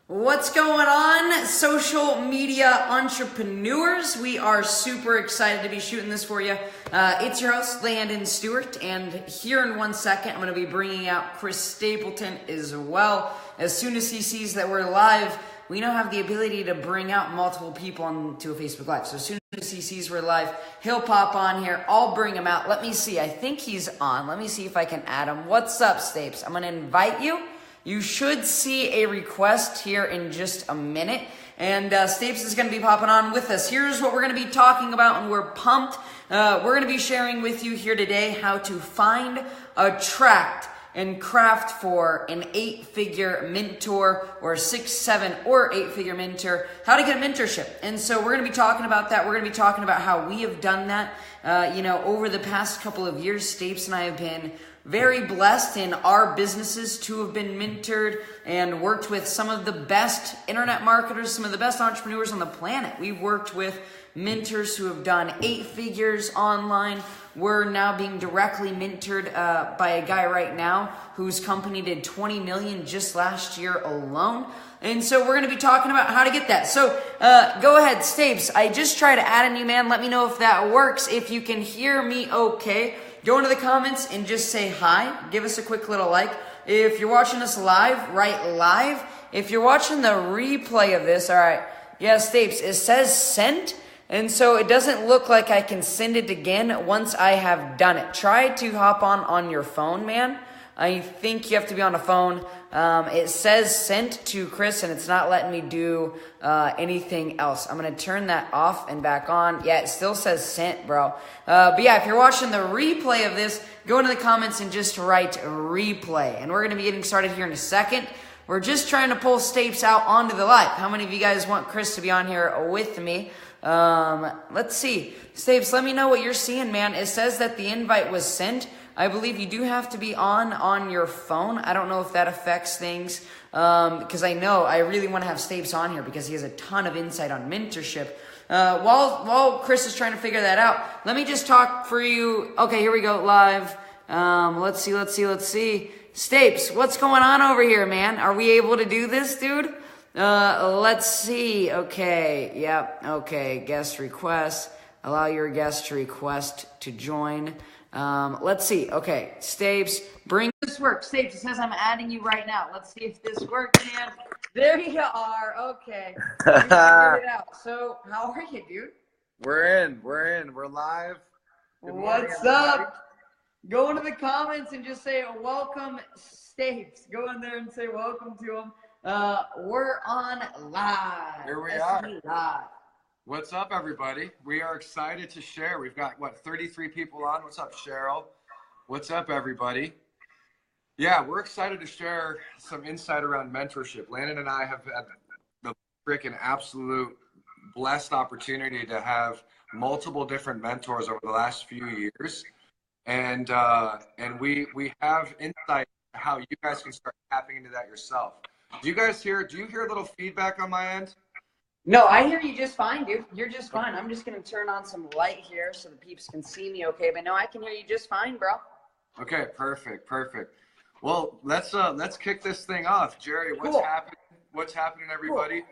What's going on, social media entrepreneurs? We are super excited to be shooting this for you. It's your host, Landon Stewart, and here in 1 second, I'm going to be bringing out Chris Stapleton as well. As soon as he sees that we're live, we now have the ability to bring out multiple people onto a Facebook Live. So as soon as he sees we're live, he'll pop on here. I'll bring him out. Let me see. I think he's on. Let me see if I can add him. What's up, Stapes? I'm going to invite you. You should see a request here in just a minute, and Stapes is going to be popping on with us. Here's what we're going to be talking about, and we're pumped. We're going to be sharing with you here today how to find, attract, and craft for an 8-figure mentor, or a 6, 7, or 8-figure mentor, how to get a mentorship. And so we're going to be talking about that. We're going to be talking about how we have done that. Over the past couple of years, Stapes and I have been very blessed in our businesses to have been mentored and worked with some of the best internet marketers, some of the best entrepreneurs on the planet. We've worked with mentors who have done 8 figures online. We're now being directly mentored by a guy right now whose company did 20 million just last year alone. And so we're going to be talking about how to get that. So go ahead, Stapes. I just tried to add a new man. Let me know if that works. If you can hear me okay, go into the comments and just say hi. Give us a quick little like. If you're watching us live, write live. If you're watching the replay of this, all right, yeah, Stapes, it says sent. And so it doesn't look like I can send it again once I have done it. Try to hop on your phone, man. I think you have to be on a phone. It says sent to Chris, and it's not letting me do anything else. I'm going to turn that off and back on. Yeah, it still says sent, bro. But yeah, if you're watching the replay of this, go into the comments and just write replay. And we're going to be getting started here in a second. We're just trying to pull Stapes out onto the live. How many of you guys want Chris to be on here with me? Let's see. Stapes, let me know what you're seeing, man. It says that the invite was sent. I believe you do have to be on your phone. I don't know if that affects things, because I really want to have Stapes on here because he has a ton of insight on mentorship. While Chris is trying to figure that out, let me just talk for you. Okay, here we go, live. Let's see. Stapes, what's going on over here, man? Are we able to do this, dude? Let's see. Okay, yep, okay, guest request. Allow your guest to request to join. Let's see. Okay, Stapes, bring this work. Stapes, it says I'm adding you right now. Let's see if this works, man. There you are. Okay. We figured it out. So, how are you, dude? We're in. We're live. Good What's up? Go into the comments and just say, welcome, Stapes. Go in there and say welcome to him. We're on live. Here we are. Live. What's up, everybody? We are excited to share. We've got, 33 people on. What's up, Cheryl? What's up, everybody? Yeah, we're excited to share some insight around mentorship. Landon and I have had the freaking absolute blessed opportunity to have multiple different mentors over the last few years. And we have insight how you guys can start tapping into that yourself. Do you hear a little feedback on my end? No, I hear you just fine, dude. You're just fine. I'm just going to turn on some light here so the peeps can see me okay. But no, I can hear you just fine, bro. Okay, perfect. Well, let's kick this thing off. Jerry, cool. What's happening, everybody?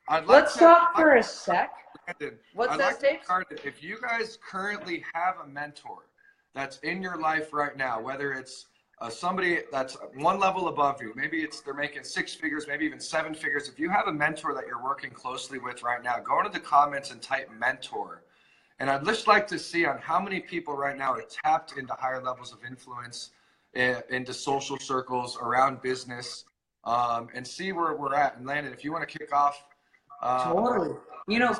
Cool. Let's talk for a sec. Brandon, what's that, Stapes? If you guys currently have a mentor that's in your life right now, whether it's somebody that's one level above you, maybe they're making 6 figures, maybe even 7 figures. If you have a mentor that you're working closely with right now, go into the comments and type mentor. And I'd just like to see on how many people right now are tapped into higher levels of influence, into social circles, around business, and see where we're at. And Landon, if you want to kick off. Totally.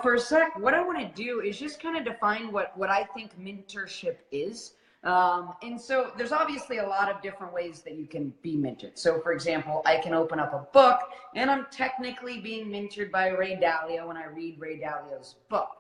For a sec, what I want to do is just kind of define what I think mentorship is. And so there's obviously a lot of different ways that you can be mentored. So for example, I can open up a book and I'm technically being mentored by Ray Dalio when I read Ray Dalio's book.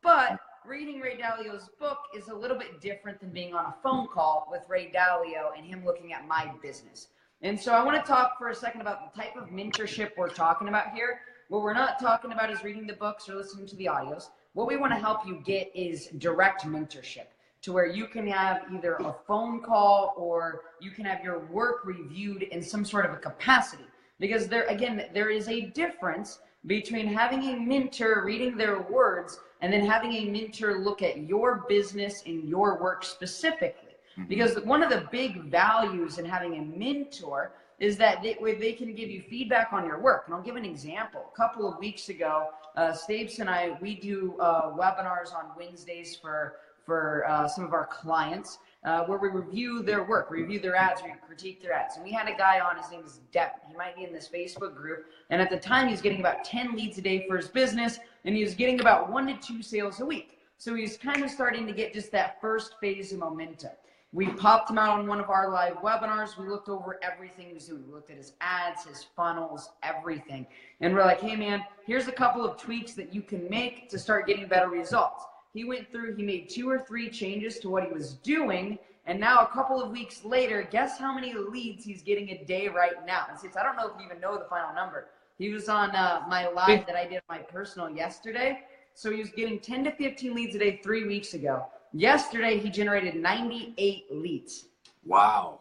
But reading Ray Dalio's book is a little bit different than being on a phone call with Ray Dalio and him looking at my business. And so I want to talk for a second about the type of mentorship we're talking about here. What we're not talking about is reading the books or listening to the audios. What we want to help you get is direct mentorship, to where you can have either a phone call or you can have your work reviewed in some sort of a capacity. Because there is a difference between having a mentor reading their words and then having a mentor look at your business and your work specifically. Because one of the big values in having a mentor is that they can give you feedback on your work. And I'll give an example. A couple of weeks ago, Stapes and I, we do webinars on Wednesdays for some of our clients where we review their work, review their ads, we critique their ads. And we had a guy on, his name is Devin. He might be in this Facebook group. And at the time, he was getting about 10 leads a day for his business, and he was getting about 1 to 2 sales a week. So he's kind of starting to get just that first phase of momentum. We popped him out on one of our live webinars. We looked over everything he was doing. We looked at his ads, his funnels, everything. And we're like, hey man, here's a couple of tweaks that you can make to start getting better results. He went through, he made 2 or 3 changes to what he was doing. And now a couple of weeks later, guess how many leads he's getting a day right now? And since I don't know if you even know the final number. He was on my live that I did on my personal yesterday. So he was getting 10 to 15 leads a day 3 weeks ago. Yesterday, he generated 98 leads. Wow.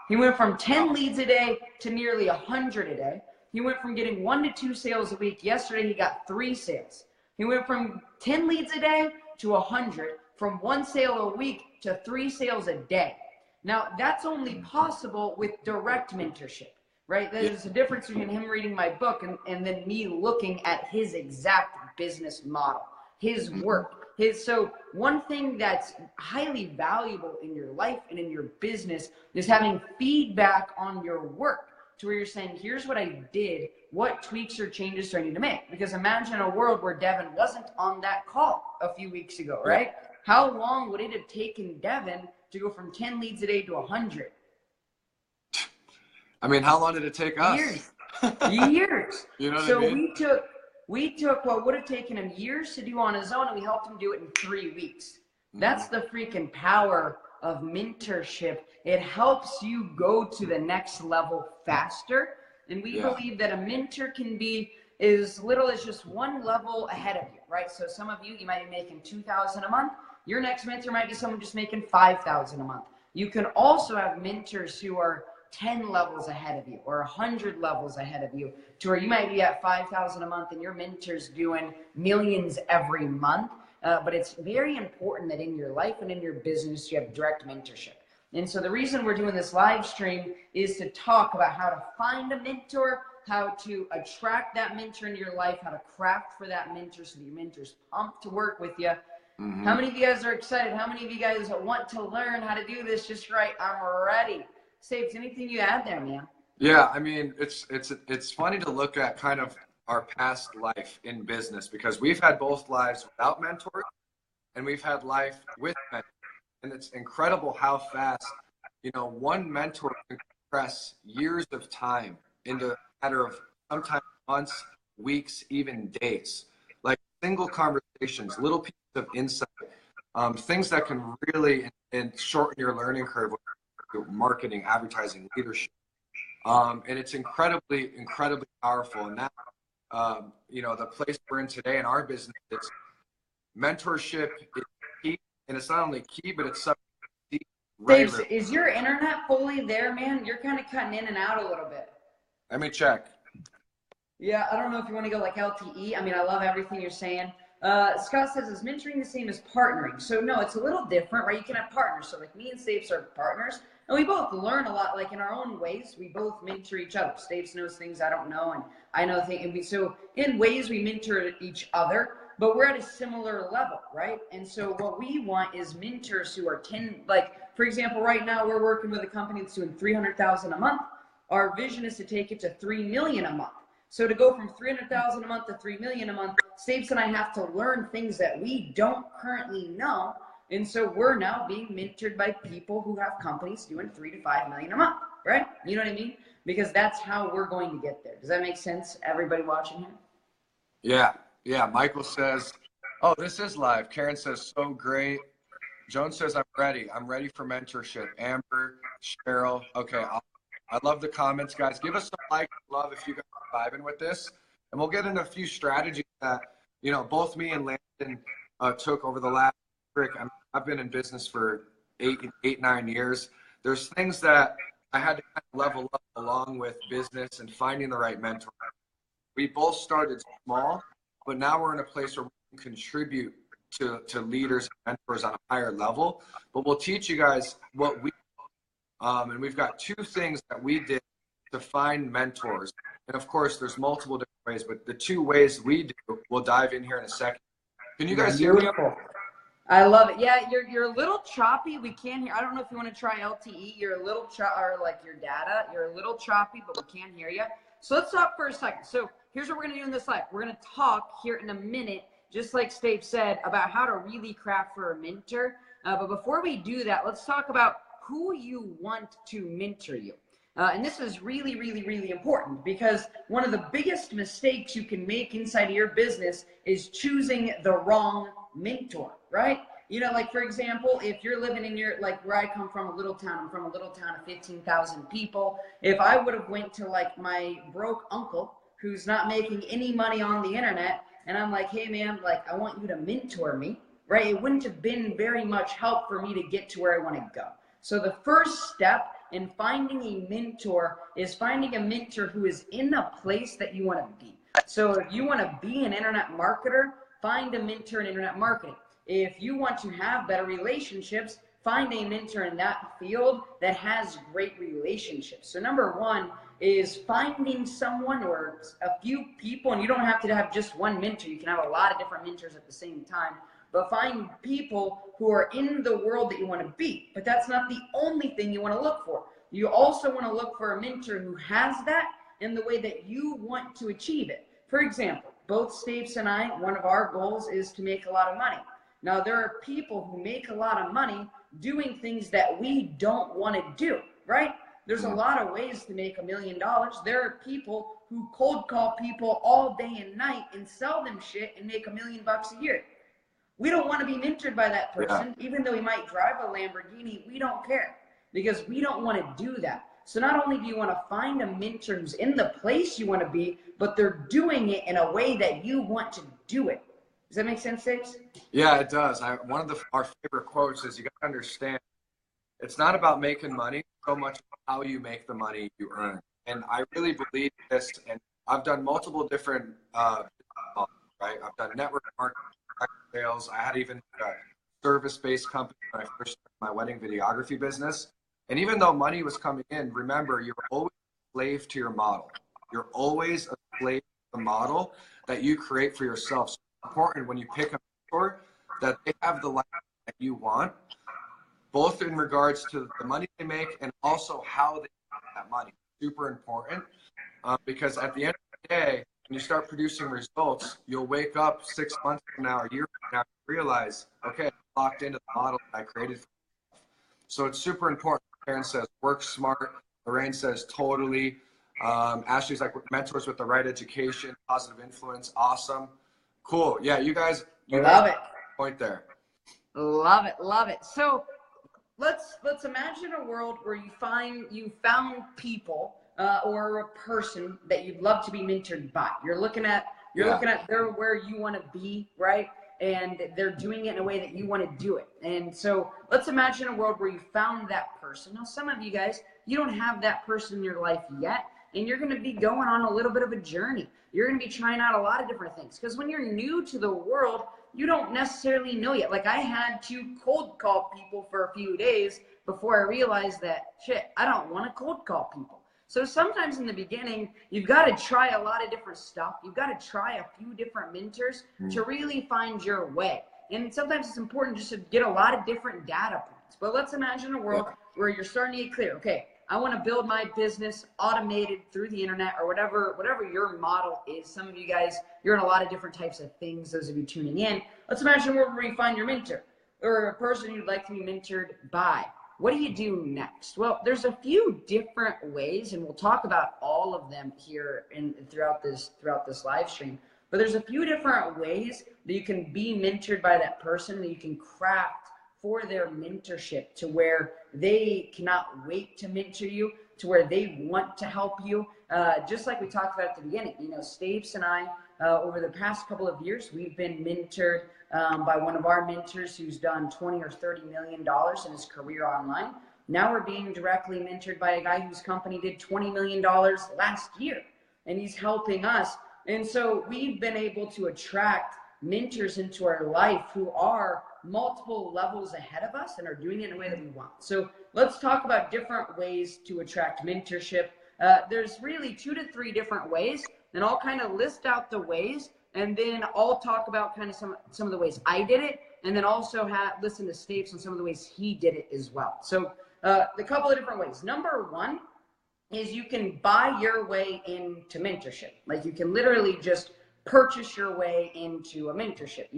He went from 10 leads a day to nearly 100 a day. He went from getting 1 to 2 sales a week. Yesterday, he got 3 sales. He went from 10 leads a day to 100, from 1 sale a week to 3 sales a day. Now, that's only possible with direct mentorship, right? There's a difference between him reading my book and then me looking at his exact business model, his work. So one thing that's highly valuable in your life and in your business is having feedback on your work to where you're saying, here's what I did. What tweaks or changes do I need to make? Because imagine a world where Devin wasn't on that call a few weeks ago, right? How long would it have taken Devin to go from 10 leads a day to 100? I mean, how long did it take us? Years. Years. You know what so I mean? we took what would have taken him years to do on his own, and we helped him do it in 3 weeks. That's the freaking power of mentorship. It helps you go to the next level faster. And we believe that a mentor can be as little as just 1 level ahead of you, right? So some of you might be making $2,000 a month. Your next mentor might be someone just making $5,000 a month. You can also have mentors who are 10 levels ahead of you or 100 levels ahead of you, to where you might be at $5,000 a month and your mentor's doing millions every month. But it's very important that in your life and in your business, you have direct mentorship. And so the reason we're doing this live stream is to talk about how to find a mentor, how to attract that mentor in your life, how to craft for that mentor so that your mentor's pumped to work with you. How many of you guys are excited? How many of you guys want to learn how to do this? Just right, I'm ready. Stapes, anything you add there, man? Yeah, I mean, it's funny to look at kind of our past life in business, because we've had both lives without mentors and we've had life with mentors. And it's incredible how fast, one mentor can compress years of time into a matter of sometimes months, weeks, even days. Like single conversations, little pieces of insight, things that can really shorten your learning curve with marketing, advertising, leadership. And it's incredibly, incredibly powerful. And that, the place we're in today in our business is mentorship is key. And it's not only key, but it's something Stapes, is your internet fully there, man? You're kind of cutting in and out a little bit. Let me check. Yeah, I don't know if you want to go like LTE. I mean, I love everything you're saying. Scott says, is mentoring the same as partnering? So no, it's a little different, right? You can have partners. So like me and Stapes are partners, and we both learn a lot, like in our own ways. We both mentor each other. Stapes knows things I don't know, and I know things. And so in ways we mentor each other, but we're at a similar level, right? And so what we want is mentors who are for example, right now we're working with a company that's doing $300,000 a month. Our vision is to take it to $3 million a month. So to go from $300,000 a month to $3 million a month, Stapes and I have to learn things that we don't currently know. And so we're now being mentored by people who have companies doing $3 to $5 million a month, right? You know what I mean? Because that's how we're going to get there. Does that make sense, everybody watching here? Yeah. Michael says, oh, this is live. Karen says, so great. Joan says, I'm ready. I'm ready for mentorship. Amber, Cheryl. Okay, I love the comments, guys. Give us some like and love if you guys are vibing with this. And we'll get into a few strategies that, both me and Landon took over the last week. I've been in business for eight, 9 years. There's things that I had to kind of level up along with business and finding the right mentor. We both started small, but now we're in a place where we can contribute to leaders and mentors on a higher level. But we'll teach you guys what we and we've got 2 things that we did to find mentors. And of course, there's multiple different ways, but the 2 ways we do, we'll dive in here in a second. Can you guys hear me? I love it. Yeah, you're a little choppy. We can't hear. I don't know if you want to try LTE. You're a little or like your data. You're a little choppy, but we can't hear you. So let's talk for a second. So here's what we're gonna do in this live. We're gonna talk here in a minute, just like Steve said, about how to really craft for a mentor. But before we do that, let's talk about who you want to mentor you. And this is really, really, really important, because one of the biggest mistakes you can make inside of your business is choosing the wrong mentor, right? You know, like for example, if you're living in your, like where I come from, a little town, I'm from a little town of 15,000 people. If I would have went to like my broke uncle who's not making any money on the internet, and I'm like, hey man, like I want you to mentor me, right? It wouldn't have been very much help for me to get to where I want to go. So the first step in finding a mentor is finding a mentor who is in a place that you want to be. So if you want to be an internet marketer, find a mentor in internet marketing. If you want to have better relationships, find a mentor in that field that has great relationships. So number 1 is finding someone or a few people, and you don't have to have just one mentor. You can have a lot of different mentors at the same time, but find people who are in the world that you want to be. But that's not the only thing you want to look for. You also want to look for a mentor who has that in the way that you want to achieve it. For example, both Stapes and I, one of our goals is to make a lot of money. Now, there are people who make a lot of money doing things that we don't want to do, right? There's a lot of ways to make $1 million. There are people who cold call people all day and night and sell them shit and make $1 million a year. We don't want to be mentored by that person. Even though he might drive a Lamborghini, we don't care, because we don't want to do that. So not only do you want to find a mentor who's in the place you want to be, but they're doing it in a way that you want to do it. Does that make sense, Stapes? Yeah, it does. One of our favorite quotes is, you got to understand, it's not about making money so much how you make the money you earn. And I really believe this, and I've done multiple different, right? I've done network marketing, sales. I had even a service-based company when I first started my wedding videography business. And even though money was coming in, remember, you're always a slave to your model. You're always a slave to the model that you create for yourself. So it's important when you pick a mentor that they have the life that you want, both in regards to the money they make and also how they make that money. Super important, because at the end of the day, when you start producing results, you'll wake up 6 months from now, a year from now, and realize, okay, I'm locked into the model that I created for myself. So it's super important. Karen says, work smart. Lorraine says, totally. Ashley's like, mentors with the right education, positive influence. Awesome. Cool. Yeah, you guys Love it. Point there. Love it. Love it. So let's imagine a world where you found people or a person that you'd love to be mentored by. You're looking at they're where you want to be, right? And they're doing it in a way that you want to do it. And so let's imagine a world where you found that person. Now, some of you guys, you don't have that person in your life yet, and you're going to be going on a little bit of a journey. You're going to be trying out a lot of different things, because when you're new to the world, you don't necessarily know yet. Like, I had to cold call people for a few days before I realized that, shit, I don't want to cold call people. So sometimes in the beginning, you've got to try a lot of different stuff. You've got to try a few different mentors to really find your way. And sometimes it's important just to get a lot of different data points. But let's imagine a world where you're starting to get clear. Okay, I want to build my business automated through the internet, or whatever your model is. Some of you guys, you're in a lot of different types of things, those of you tuning in. Let's imagine a world where you find your mentor, or a person you'd like to be mentored by. What do you do next? Well, there's a few different ways, and we'll talk about all of them here throughout this live stream. But there's a few different ways that you can be mentored by that person, that you can craft for their mentorship to where they cannot wait to mentor you, to where they want to help you. Just like we talked about at the beginning, you know, Stapes and I, over the past couple of years, we've been mentored by one of our mentors who's done $20 or $30 million in his career online. Now we're being directly mentored by a guy whose company did $20 million last year, and he's helping us. And so we've been able to attract mentors into our life who are multiple levels ahead of us and are doing it in a way that we want. So let's talk about different ways to attract mentorship. There's really 2 to 3 different ways, and I'll kind of list out the ways, and then I'll talk about kind of some of the ways I did it, and then also listen to Stapes on some of the ways he did it as well. So the couple of different ways. Number 1 is you can buy your way into mentorship. Like, you can literally just purchase your way into a mentorship.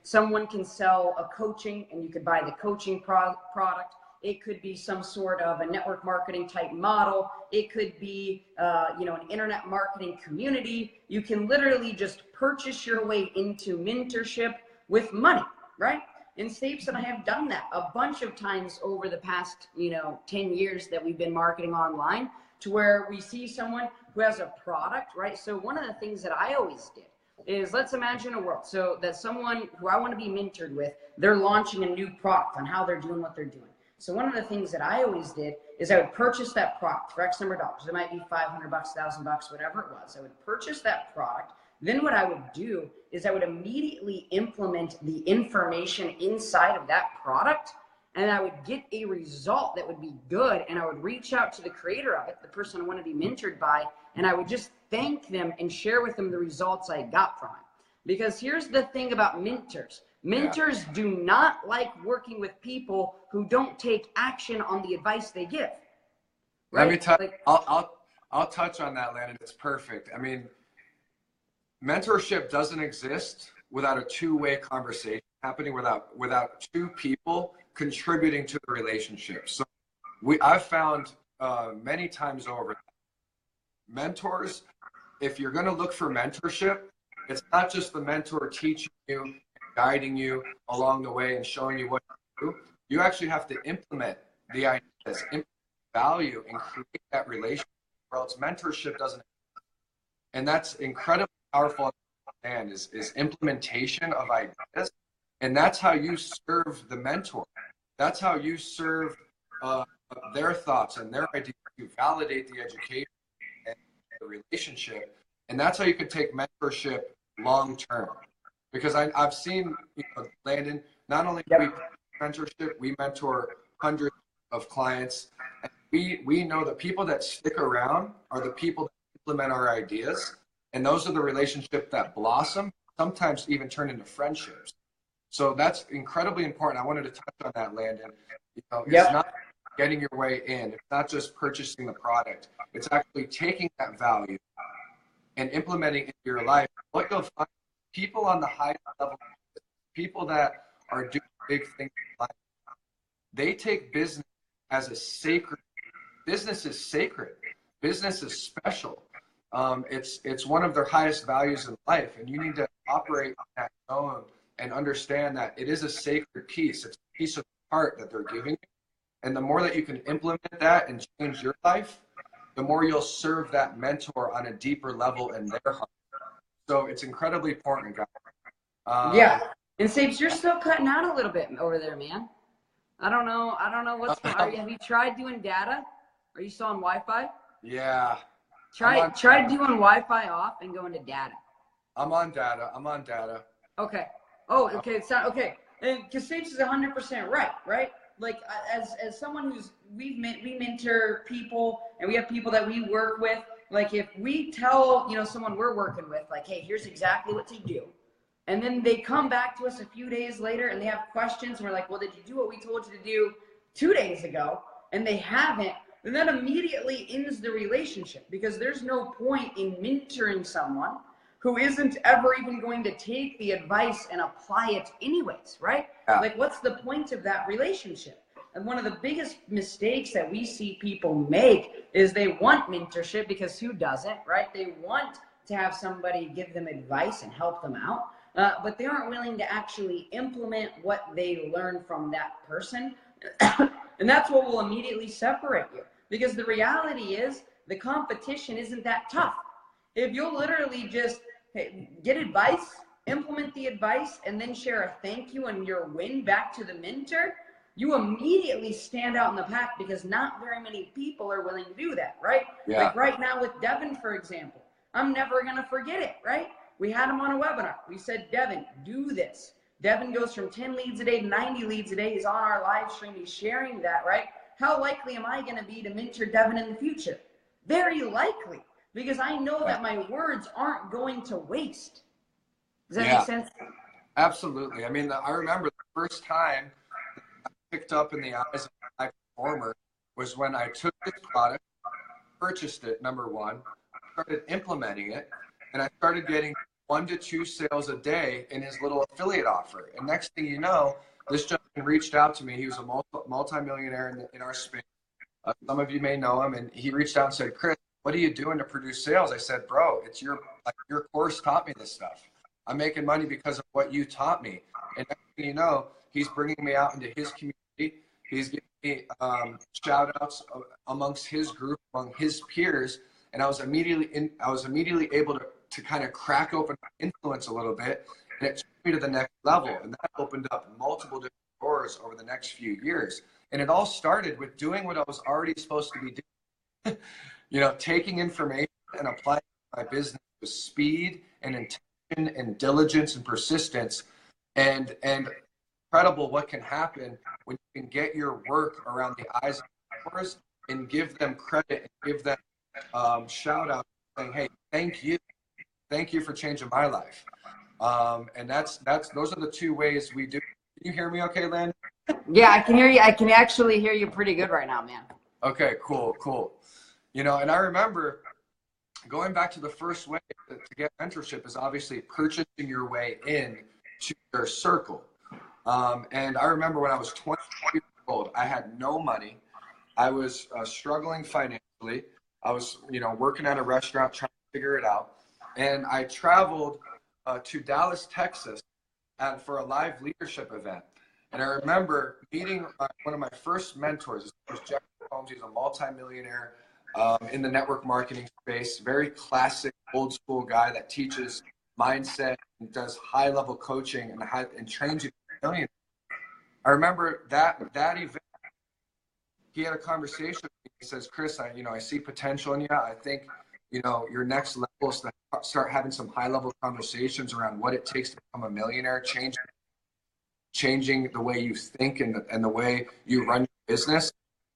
Someone can sell a coaching, and you could buy the coaching product. It could be some sort of a network marketing type model. It could be, an internet marketing community. You can literally just purchase your way into mentorship with money, right? And Stapes and I have done that a bunch of times over the past, 10 years that we've been marketing online, to where we see someone who has a product, right? So one of the things that I always did is, let's imagine a world so that someone who I want to be mentored with, they're launching a new product on how they're doing what they're doing. So one of the things that I always did is I would purchase that product for X number of dollars. It might be $500, $1,000, whatever it was. I would purchase that product. Then what I would do is I would immediately implement the information inside of that product, and I would get a result that would be good, and I would reach out to the creator of it, the person I want to be mentored by, and I would just thank them and share with them the results I got from it. Because here's the thing about mentors. Mentors do not like working with people who don't take action on the advice they give. Right? Let me touch. I'll touch on that, Landon. It's perfect. I mean, mentorship doesn't exist without a two-way conversation happening, without two people contributing to the relationship. So I've found many times over, mentors, if you're going to look for mentorship, it's not just the mentor teaching you, guiding you along the way and showing you what to do. You actually have to implement the ideas, implement value, and create that relationship, or else mentorship doesn't exist. And that's incredibly powerful to understand, is implementation of ideas. And that's how you serve the mentor. That's how you serve their thoughts and their ideas. You validate the education and the relationship. And that's how you can take mentorship long term. Because I've seen, Landon, not only do we mentorship, we mentor hundreds of clients. And we know the people that stick around are the people that implement our ideas. And those are the relationships that blossom, sometimes even turn into friendships. So that's incredibly important. I wanted to touch on that, Landon. It's not getting your way in. It's not just purchasing the product. It's actually taking that value and implementing it in your life. What you'll find, people on the highest level, people that are doing big things in life, they take business as a sacred. Business is sacred. Business is special. It's one of their highest values in life, and you need to operate in that zone and understand that it is a sacred piece. It's a piece of the heart that they're giving you. And the more that you can implement that and change your life, the more you'll serve that mentor on a deeper level in their heart. So it's incredibly important, guys. And Stapes, you're still cutting out a little bit over there, man. I don't know what's going on. Have you tried doing data? Are you still on Wi-Fi? Yeah. Try doing Wi-Fi off and going to data. I'm on data. Okay. Oh, okay. It's not okay. And because Stapes is 100% right? Like, as someone we mentor people, and we have people that we work with. Like, if we tell someone we're working with, like, hey, here's exactly what to do, and then they come back to us a few days later and they have questions, and we're like, well, did you do what we told you to do 2 days ago? And they haven't. Then that immediately ends the relationship, because there's no point in mentoring someone who isn't ever even going to take the advice and apply it anyways, right? Yeah. Like, what's the point of that relationship? And one of the biggest mistakes that we see people make is they want mentorship, because who doesn't, right? They want to have somebody give them advice and help them out, but they aren't willing to actually implement what they learn from that person. And that's what will immediately separate you, because the reality is the competition isn't that tough. If you'll literally just get advice, implement the advice, and then share a thank you and your win back to the mentor, you immediately stand out in the pack because not very many people are willing to do that, right? Yeah. Like right now with Devin, for example, I'm never going to forget it, right? We had him on a webinar. We said, Devin, do this. Devin goes from 10 leads a day to 90 leads a day. He's on our live stream. He's sharing that, right? How likely am I going to be to mentor Devin in the future? Very likely, because I know that my words aren't going to waste. Does that make sense? Absolutely. I mean, I remember the first time I picked up in the eyes of my performer was when I took this product, purchased it, number one, started implementing it, and I started getting 1 to 2 sales a day in his little affiliate offer. And next thing you know, this gentleman reached out to me. He was a multi-millionaire in our space. Some of you may know him. And he reached out and said, Chris, what are you doing to produce sales? I said, bro, it's your course taught me this stuff. I'm making money because of what you taught me. And next thing you know, he's bringing me out into his community. He's giving me shout outs amongst his group, among his peers. And I was immediately able to kind of crack open my influence a little bit, and it took me to the next level. And that opened up multiple different doors over the next few years. And it all started with doing what I was already supposed to be doing. Taking information and applying it to my business with speed and intention and diligence and persistence. And incredible what can happen when you can get your work around the eyes of others and give them credit and give them shout out saying, hey, thank you for changing my life. And those are the two ways we do. Can you hear me okay, Landon? Yeah, I can hear you. I can actually hear you pretty good right now, man. Okay, cool. And I remember going back to the first way to get mentorship is obviously purchasing your way in to your circle. And I remember when I was 20 years old, I had no money. I was struggling financially. I was, working at a restaurant trying to figure it out. And I traveled to Dallas, Texas for a live leadership event. And I remember meeting one of my first mentors. His name was Jeff Holmes. He's a multimillionaire in the network marketing space. Very classic, old school guy that teaches mindset and does high level coaching and trains you to be a millionaire. I remember that event. He had a conversation with me. He says, Chris, I see potential in you. I think, your next level is to start having some high level conversations around what it takes to become a millionaire, changing the way you think and the way you run your business.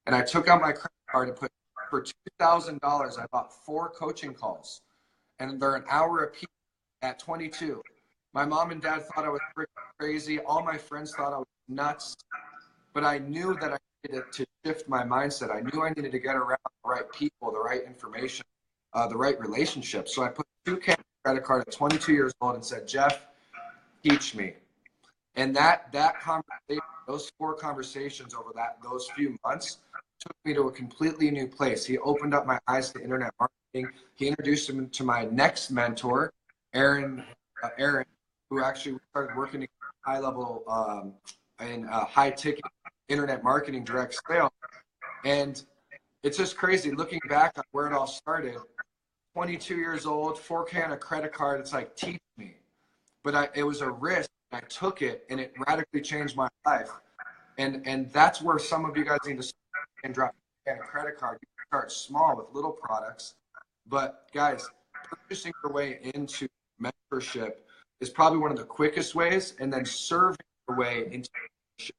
And I took out my credit card and put for $2,000, I bought 4 coaching calls, and they're an hour a piece at 22. My mom and dad thought I was freaking crazy. All my friends thought I was nuts, but I knew that I needed to shift my mindset. I knew I needed to get around the right people, the right information, the right relationships. So I put $2,000 on my credit card at 22 years old and said, Jeff, teach me. And that conversation, those 4 conversations over those few months took me to a completely new place. He opened up my eyes to internet marketing. He introduced me to my next mentor, Aaron, who actually started working at high level in high ticket internet marketing, direct sale. And it's just crazy looking back on where it all started. 22 years old, $4,000 on a credit card. It's like, teach me. But it was a risk. I took it, and it radically changed my life. And that's where some of you guys need to start and drop a credit card. You can start small with little products. But guys, purchasing your way into mentorship is probably one of the quickest ways, and then serving your way into mentorship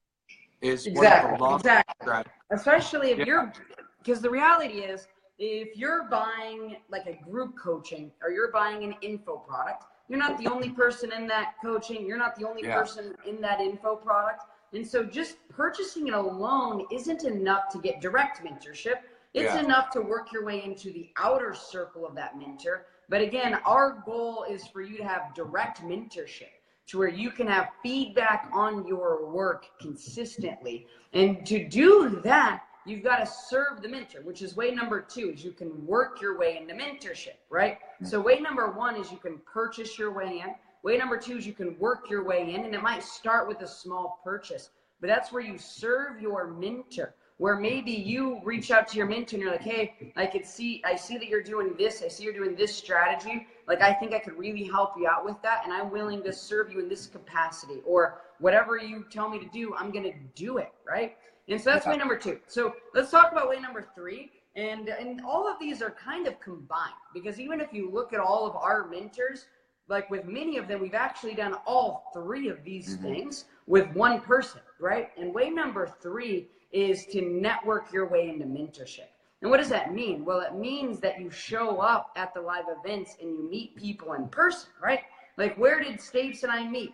is one of the longest strategies. Especially if you're, because the reality is, if you're buying like a group coaching or you're buying an info product, you're not the only person in that coaching. You're not the only person in that info product. And so just purchasing it alone isn't enough to get direct mentorship. It's enough to work your way into the outer circle of that mentor. But again, our goal is for you to have direct mentorship to where you can have feedback on your work consistently. And to do that, you've got to serve the mentor, which is way number 2, is you can work your way into mentorship, right? So way number 1 is you can purchase your way in. Way number 2 is you can work your way in, and it might start with a small purchase, but that's where you serve your mentor. where maybe you reach out to your mentor and you're like, hey, I see that you're doing this. I see you're doing this strategy. Like, I think I could really help you out with that. And I'm willing to serve you in this capacity, or whatever you tell me to do, I'm going to do it. Right. And so that's way number 2. So let's talk about way number 3. And all of these are kind of combined, because even if you look at all of our mentors, like with many of them, we've actually done all 3 of these things with one person, right? And way number 3 is to network your way into mentorship. And what does that mean? Well, it means that you show up at the live events and you meet people in person, right? Like, where did Stapes and I meet?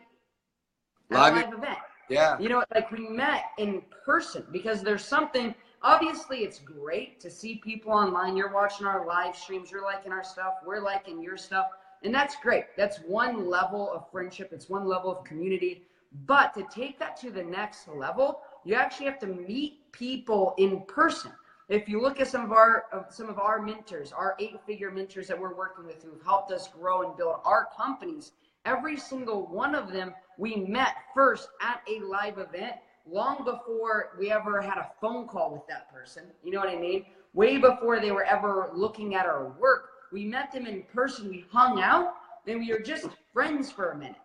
At a live event. Yeah. You know, like, we met in person, because there's something, obviously it's great to see people online. You're watching our live streams, you're liking our stuff, we're liking your stuff. And that's great. That's one level of friendship. It's one level of community. But to take that to the next level, you actually have to meet people in person. If you look at some of our mentors, our 8-figure mentors that we're working with, who've helped us grow and build our companies, every single one of them we met first at a live event, long before we ever had a phone call with that person. You know what I mean? Way before they were ever looking at our work. We met them in person, we hung out, then we were just friends for a minute.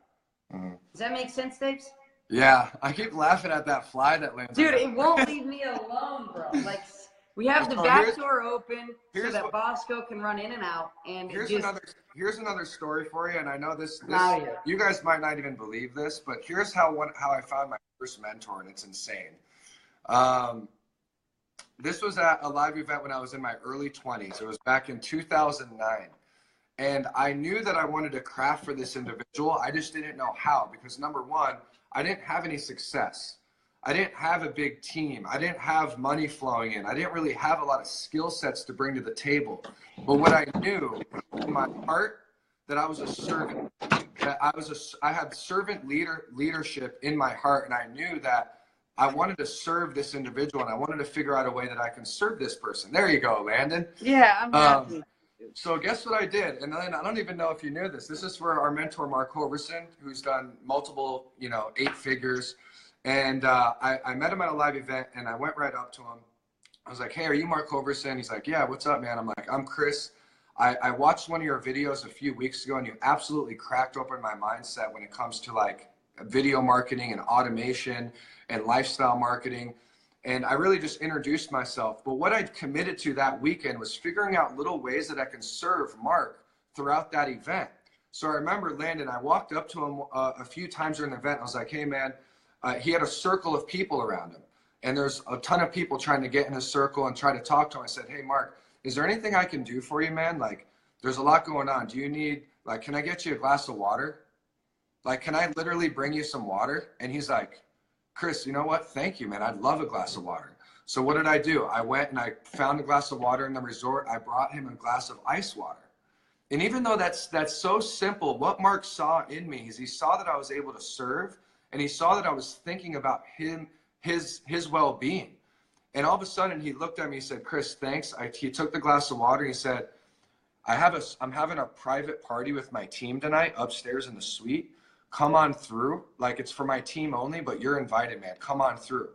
Does that make sense, Stapes? Yeah, I keep laughing at that fly that lands. Dude, it won't leave me alone, bro. Like, we have the back door open so that Bosco can run in and out. And here's another story for you, and I know this you guys might not even believe this, but here's how I found my first mentor, and it's insane. This was at a live event when I was in my early 20s. It was back in 2009. And I knew that I wanted to craft for this individual. I just didn't know how, because number 1, I didn't have any success. I didn't have a big team. I didn't have money flowing in. I didn't really have a lot of skill sets to bring to the table. But what I knew in my heart, that I was a servant. That I had servant leadership in my heart, and I knew that I wanted to serve this individual, and I wanted to figure out a way that I can serve this person. There you go, Landon. Yeah, I'm happy. So guess what I did? And then I don't even know if you knew this. This is for our mentor, Mark Hoverson, who's done multiple, 8 figures. And I met him at a live event, and I went right up to him. I was like, hey, are you Mark Hoverson? He's like, yeah, what's up, man? I'm like, I'm Chris. I watched one of your videos a few weeks ago, and you absolutely cracked open my mindset when it comes to like video marketing and automation and lifestyle marketing. And I really just introduced myself. But what I'd committed to that weekend was figuring out little ways that I can serve Mark throughout that event. So I remember, Landon, I walked up to him a few times during the event. I was like, hey, man, he had a circle of people around him. And there's a ton of people trying to get in his circle and try to talk to him. I said, hey, Mark, is there anything I can do for you, man? Like, there's a lot going on. Do you need, like, can I get you a glass of water? Like, can I literally bring you some water? And he's like, Chris, you know what? Thank you, man. I'd love a glass of water. So what did I do? I went and I found a glass of water in the resort. I brought him a glass of ice water. And even though that's so simple, what Mark saw in me is he saw that I was able to serve, and he saw that I was thinking about his well-being. And all of a sudden he looked at me, he said, Chris, thanks. He took the glass of water and he said, I'm having a private party with my team tonight upstairs in the suite. Come on through. Like, it's for my team only, but you're invited, man. Come on through.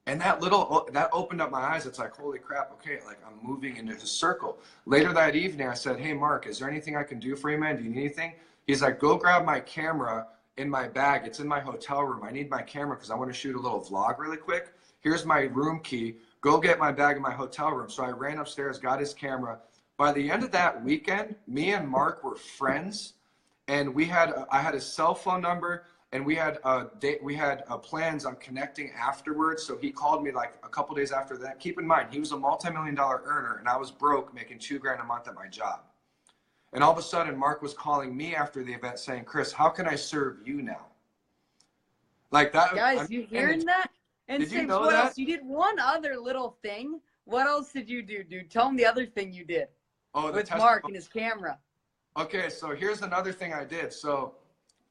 And that opened up my eyes. It's like, holy crap. Okay. Like, I'm moving into his circle. Later that evening, I said, hey, Mark, is there anything I can do for you, man? Do you need anything? He's like, go grab my camera in my bag. It's in my hotel room. I need my camera because I want to shoot a little vlog really quick. Here's my room key. Go get my bag in my hotel room. So I ran upstairs, got his camera. By the end of that weekend, me and Mark were friends. And I had his cell phone number, and we had plans on connecting afterwards. So he called me like a couple days after that. Keep in mind, he was a multi-million-dollar earner, and I was broke, making $2,000 a month at my job. And all of a sudden, Mark was calling me after the event saying, Chris, how can I serve you now? Like that. Guys, you hearing that? And did you know what that? else? You did one other little thing. What else did you do, dude? Tell him the other thing you did. Oh, with Mark and his camera. Okay, so here's another thing I did. So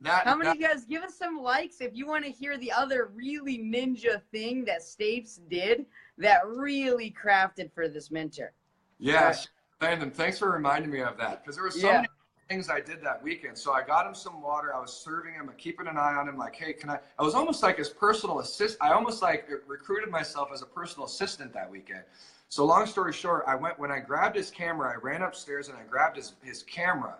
that. How many of you guys give us some likes if you want to hear the other really ninja thing that Stapes did that really crafted for this mentor? Yes. Landon, thanks for reminding me of that, because there was things I did that weekend. So I got him some water. I was serving him, keeping an eye on him. Like, hey, I was almost like his personal assistant. I almost like recruited myself as a personal assistant that weekend. So long story short, when I grabbed his camera, I ran upstairs and I grabbed his camera.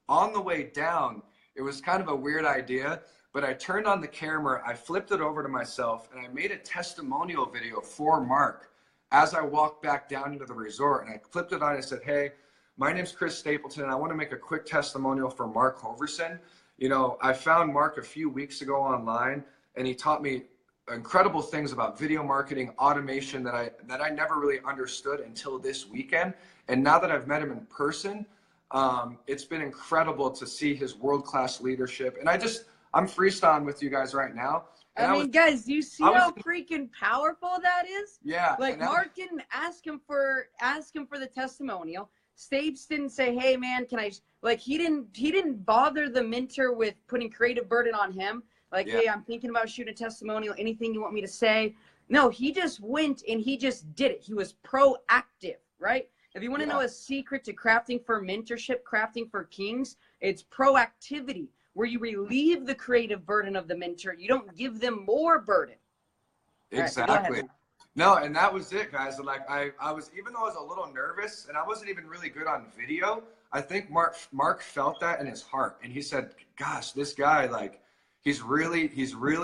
On the way down, it was kind of a weird idea, but I turned on the camera, I flipped it over to myself, and I made a testimonial video for Mark as I walked back down into the resort. And I flipped it on and said, hey, my name's Chris Stapleton, and I want to make a quick testimonial for Mark Hoverson. You know, I found Mark a few weeks ago online, and he taught me incredible things about video marketing, automation that I never really understood until this weekend. And now that I've met him in person, it's been incredible to see his world-class leadership. And I'm freestyling with you guys right now. I mean, guys, do you see how freaking powerful that is? Yeah. Like, Mark didn't ask him for the testimonial. Stapes didn't say, hey man, can I, like, he didn't bother the mentor with putting creative burden on him. Like, hey, I'm thinking about shooting a testimonial, anything you want me to say? No, he just went and he just did it. He was proactive, right? If you want to know a secret to crafting for mentorship, crafting for kings, it's proactivity, where you relieve the creative burden of the mentor. You don't give them more burden. Exactly. No, and that was it, guys. Like, I was, even though I was a little nervous and I wasn't even really good on video, I think Mark felt that in his heart. And he said, gosh, this guy, like, he's really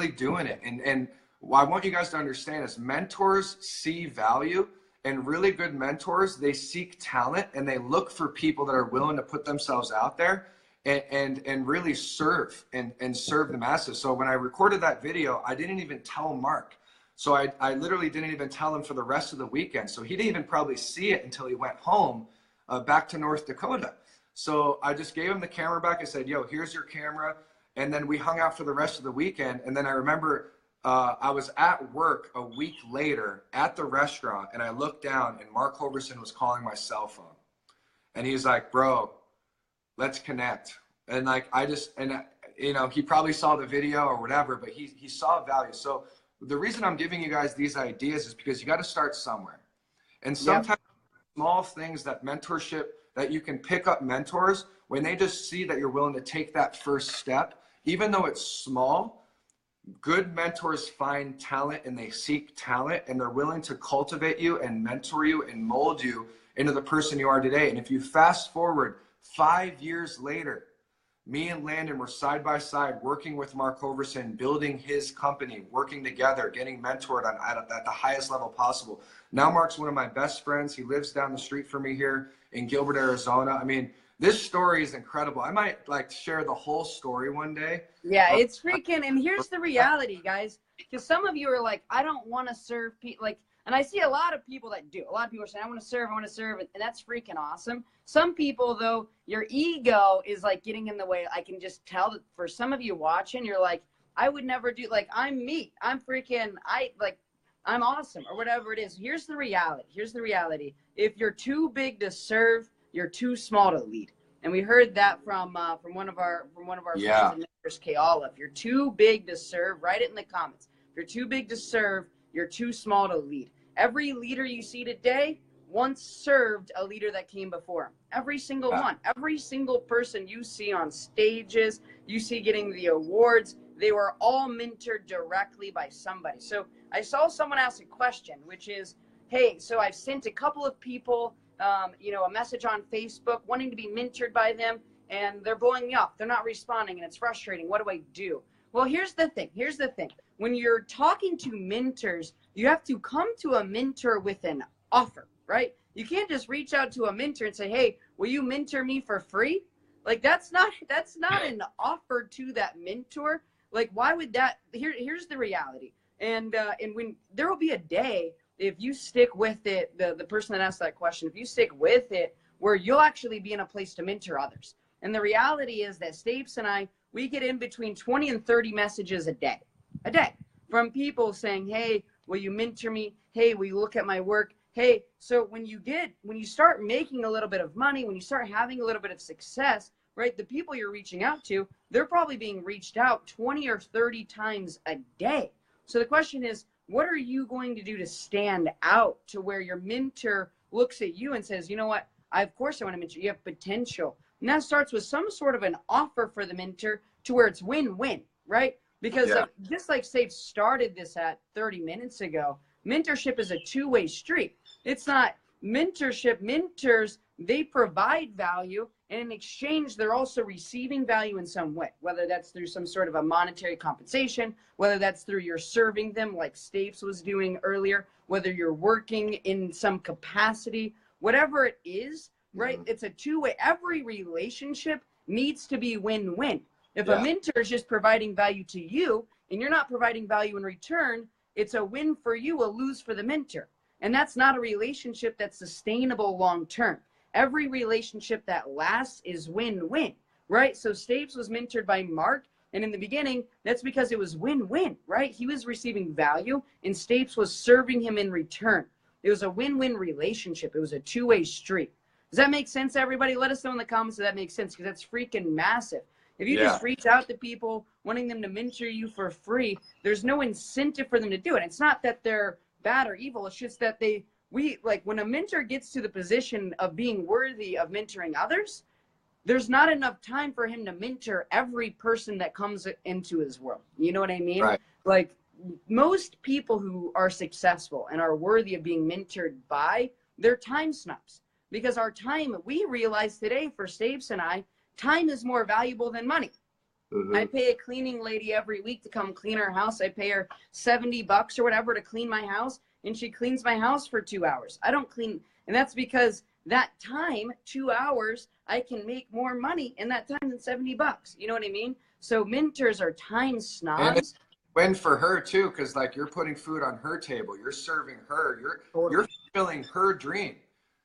doing it. And what I want you guys to understand is mentors see value, and really good mentors, they seek talent and they look for people that are willing to put themselves out there and really serve and serve the masses. So when I recorded that video, I didn't even tell Mark. So I literally didn't even tell him for the rest of the weekend. So he didn't even probably see it until he went home back to North Dakota. So I just gave him the camera back. I said, yo, here's your camera. And then we hung out for the rest of the weekend. And then I remember I was at work a week later at the restaurant, and I looked down and Mark Hoverson was calling my cell phone. And he's like, bro, let's connect. And like, you know, he probably saw the video or whatever, but he saw value. So the reason I'm giving you guys these ideas is because you got to start somewhere. And sometimes small things, that mentorship, that you can pick up mentors when they just see that you're willing to take that first step, even though it's small. Good mentors find talent and they seek talent, and they're willing to cultivate you and mentor you and mold you into the person you are today. And if you fast forward 5 years later, me and Landon were side by side working with Mark Hoverson, building his company, working together, getting mentored at the highest level possible. Now Mark's one of my best friends. He lives down the street from me here in Gilbert, Arizona. I mean, this story is incredible. I might like share the whole story one day. Yeah, it's freaking, and here's the reality, guys. Because some of you are like, I don't want to serve people, like, and I see a lot of people that do. A lot of people are saying, I want to serve, and that's freaking awesome. Some people, though, your ego is like getting in the way. I can just tell that for some of you watching, you're like, I would never do, like, I'm me. I'm freaking, I'm awesome, or whatever it is. Here's the reality. If you're too big to serve, you're too small to lead. And we heard that from one of our friends and members, Kayala. If you're too big to serve, write it in the comments. If you're too big to serve, you're too small to lead. Every leader you see today once served a leader that came before him. Every single one. Every single person you see on stages, you see getting the awards, they were all mentored directly by somebody. So I saw someone ask a question, which is, hey, so I've sent a couple of people a message on Facebook wanting to be mentored by them, and they're blowing me off. They're not responding, and it's frustrating. What do I do? Well, here's the thing. When you're talking to mentors, you have to come to a mentor with an offer, right? You can't just reach out to a mentor and say, hey, will you mentor me for free? Like, that's not an offer to that mentor. Like, why would that? Here's the reality. And when there will be a day, if you stick with it, the person that asked that question, if you stick with it, where you'll actually be in a place to mentor others. And the reality is that Stapes and I, we get in between 20 and 30 messages a day from people saying, hey, will you mentor me? Hey, will you look at my work? Hey, so when you start making a little bit of money, when you start having a little bit of success, right, the people you're reaching out to, they're probably being reached out 20 or 30 times a day. So the question is, what are you going to do to stand out to where your mentor looks at you and says, you know what, of course I want to mentor you. You have potential. And that starts with some sort of an offer for the mentor to where it's win-win, right? Because just like Save started this at 30 minutes ago, mentorship is a two-way street. It's not mentorship. Mentors, they provide value, and in exchange, they're also receiving value in some way, whether that's through some sort of a monetary compensation, whether that's through you're serving them like Stapes was doing earlier, whether you're working in some capacity, whatever it is, right? It's a two-way. Every relationship needs to be win-win. If a mentor is just providing value to you and you're not providing value in return, it's a win for you, a lose for the mentor. And that's not a relationship that's sustainable long-term. Every relationship that lasts is win-win, right? So Stapes was mentored by Mark. And in the beginning, that's because it was win-win, right? He was receiving value and Stapes was serving him in return. It was a win-win relationship. It was a two-way street. Does that make sense, everybody? Let us know in the comments if that makes sense, because that's freaking massive. If you just reach out to people wanting them to mentor you for free, there's no incentive for them to do it. It's not that they're bad or evil. It's just that when a mentor gets to the position of being worthy of mentoring others, there's not enough time for him to mentor every person that comes into his world. You know what I mean? Right. Like most people who are successful and are worthy of being mentored by, they're time snubs. Because our time, we realize today for Stapes and I, time is more valuable than money. I pay a cleaning lady every week to come clean our house. I pay her $70 or whatever to clean my house, and she cleans my house for 2 hours. I don't clean, and that's because that time, 2 hours, I can make more money in that time than $70. You know what I mean? So mentors are time snobs. And it's a win for her too, because like you're putting food on her table, you're serving her, you're fulfilling her dream.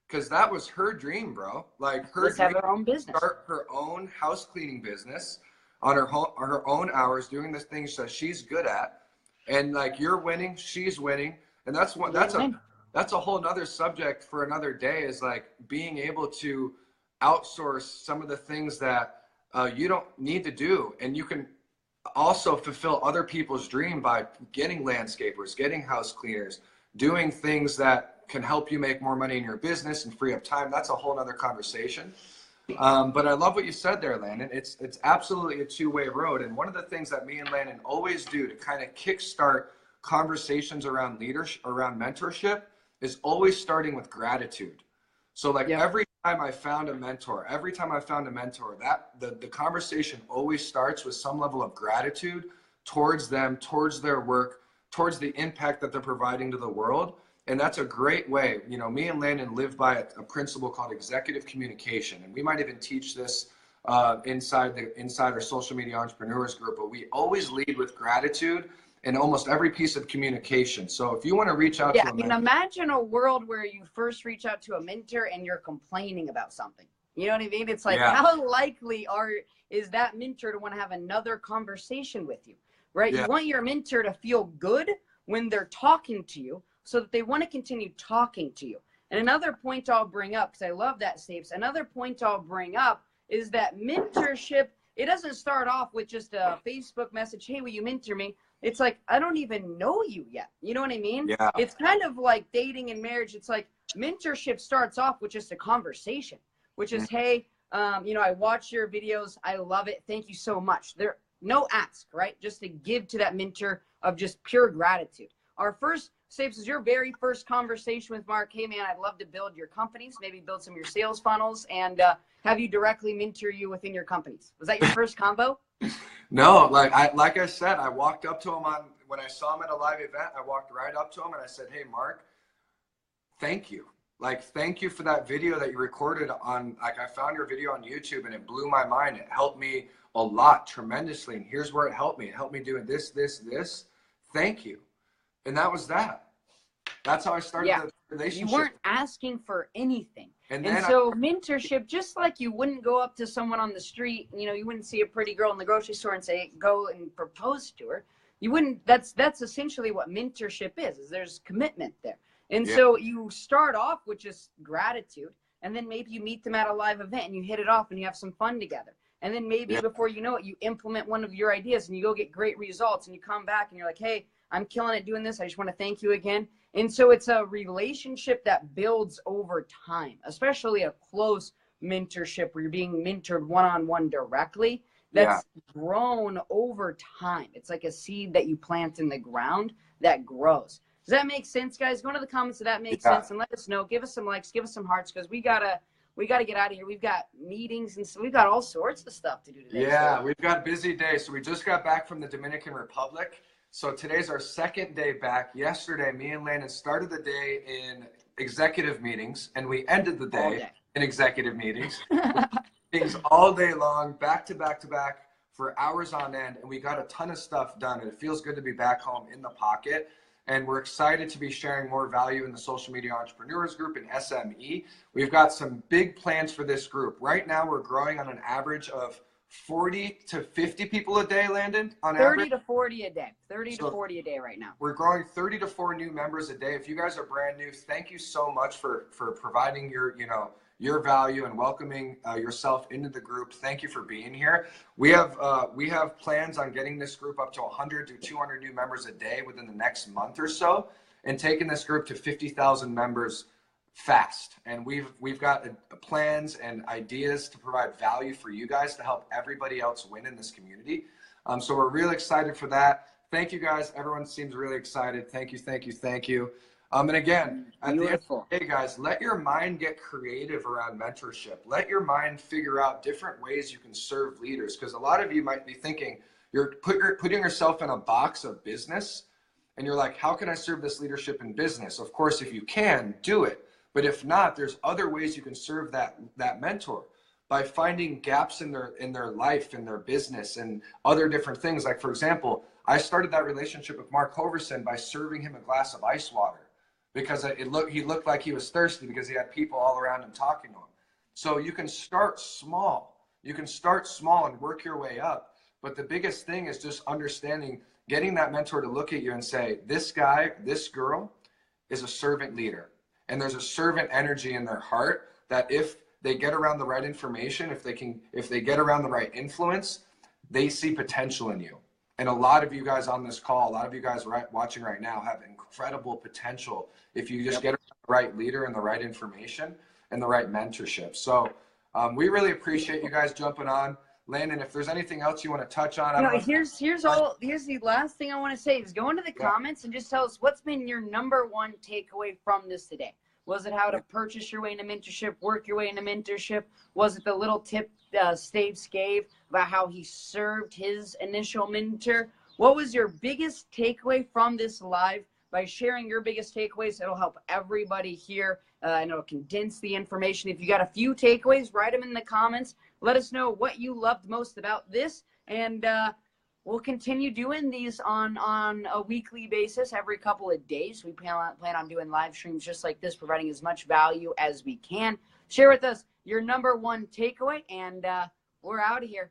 Because that was her dream, bro. Like her dream, have her own business. Start her own house cleaning business on her own hours, doing the things that she's good at, and like you're winning, she's winning, and that's a whole nother subject for another day. Is like being able to outsource some of the things that you don't need to do, and you can also fulfill other people's dream by getting landscapers, getting house cleaners, doing things that can help you make more money in your business and free up time. That's a whole nother conversation. But I love what you said there, Landon. It's absolutely a two-way road. And one of the things that me and Landon always do to kind of kickstart conversations around leadership, around mentorship, is always starting with gratitude. So like every time I found a mentor, that the conversation always starts with some level of gratitude towards them, towards their work, towards the impact that they're providing to the world. And that's a great way. You know, me and Landon live by a principle called executive communication. And we might even teach this inside our social media entrepreneurs group, but we always lead with gratitude in almost every piece of communication. So if you want to reach out to a mentor, imagine a world where you first reach out to a mentor and you're complaining about something. You know what I mean? It's like, how likely is that mentor to want to have another conversation with you, right? You want your mentor to feel good when they're talking to you, so that they want to continue talking to you. And another point I'll bring up, because I love that, Stapes, another point I'll bring up is that mentorship, it doesn't start off with just a Facebook message, hey, will you mentor me? It's like, I don't even know you yet. You know what I mean? Yeah. It's kind of like dating and marriage. It's like mentorship starts off with just a conversation, which is, hey, I watch your videos. I love it. Thank you so much. There, no ask, right? Just to give to that mentor of just pure gratitude. Our first, Stapes, is your very first conversation with Mark. Hey, man, I'd love to build your companies, maybe build some of your sales funnels, and have you directly mentor you within your companies. Was that your first combo? No, like I said, I walked up to him when I saw him at a live event. I walked right up to him and I said, hey, Mark, thank you. Like, thank you for that video that you recorded on, like, I found your video on YouTube and it blew my mind. It helped me a lot, tremendously. And here's where it helped me. It helped me doing this, this, this. Thank you. And that was that. That's how I started the relationship. You weren't asking for anything. And so mentorship, just like you wouldn't go up to someone on the street, you wouldn't see a pretty girl in the grocery store and say, go and propose to her. You wouldn't, that's essentially what mentorship is there's commitment there. And so you start off with just gratitude, and then maybe you meet them at a live event and you hit it off and you have some fun together. And then maybe before you know it, you implement one of your ideas and you go get great results and you come back and you're like, hey, I'm killing it doing this. I just want to thank you again. And so it's a relationship that builds over time, especially a close mentorship where you're being mentored one-on-one directly, that's grown over time. It's like a seed that you plant in the ground that grows. Does that make sense, guys? Go into the comments if that makes sense and let us know. Give us some likes, give us some hearts, because we gotta get out of here. We've got meetings and so we've got all sorts of stuff to do today. Yeah, so. We've got a busy day. So we just got back from the Dominican Republic. So today's our second day back. Yesterday, me and Landon started the day in executive meetings, and we ended the day in executive meetings. Meetings all day long, back to back to back for hours on end, and we got a ton of stuff done. And it feels good to be back home in the pocket. And we're excited to be sharing more value in the Social Media Entrepreneurs Group in SME. We've got some big plans for this group. Right now, we're growing on an average of 40 to 50 people a day, Landon, on 30 average. 30 to 40 a day. 30 to 40 a day right now. We're growing 30 to 4 new members a day. If you guys are brand new, thank you so much for providing your value and welcoming yourself into the group. Thank you for being here. We have plans on getting this group up to 100 to 200 new members a day within the next month or so, and taking this group to 50,000 members fast. And we've got plans and ideas to provide value for you guys to help everybody else win in this community. So we're really excited for that. Thank you guys. Everyone seems really excited. Thank you, thank you, thank you. And again, at the end of the day, guys, let your mind get creative around mentorship. Let your mind figure out different ways you can serve leaders. Because a lot of you might be thinking, you're putting yourself in a box of business, and you're like, how can I serve this leadership in business? Of course, if you can, do it. But if not, there's other ways you can serve that mentor by finding gaps in their life, in their business, and other different things. Like, for example, I started that relationship with Mark Hoverson by serving him a glass of ice water because he looked like he was thirsty because he had people all around him talking to him. So you can start small. You can start small and work your way up. But the biggest thing is just understanding, getting that mentor to look at you and say, this guy, this girl is a servant leader. And there's a servant energy in their heart that if they get around the right information, if they get around the right influence, they see potential in you. And a lot of you guys on this call, a lot of you guys watching right now have incredible potential if you just get around the right leader and the right information and the right mentorship. So we really appreciate you guys jumping on. Landon, if there's anything else you want to touch on. Here's the last thing I want to say is go into the comments and just tell us what's been your number one takeaway from this today. Was it how to purchase your way into mentorship, work your way into mentorship? Was it the little tip Stave gave about how he served his initial mentor? What was your biggest takeaway from this live? By sharing your biggest takeaways, it'll help everybody here and it'll condense the information. If you got a few takeaways, write them in the comments. Let us know what you loved most about this, and we'll continue doing these on a weekly basis every couple of days. We plan on doing live streams just like this, providing as much value as we can. Share with us your number one takeaway, and we're out of here.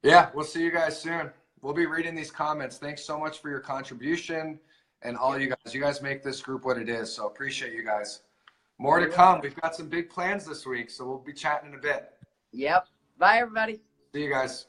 Yeah, we'll see you guys soon. We'll be reading these comments. Thanks so much for your contribution and all you guys. You guys make this group what it is, so appreciate you guys. More to come. We've got some big plans this week, so we'll be chatting in a bit. Yep. Bye, everybody. See you guys.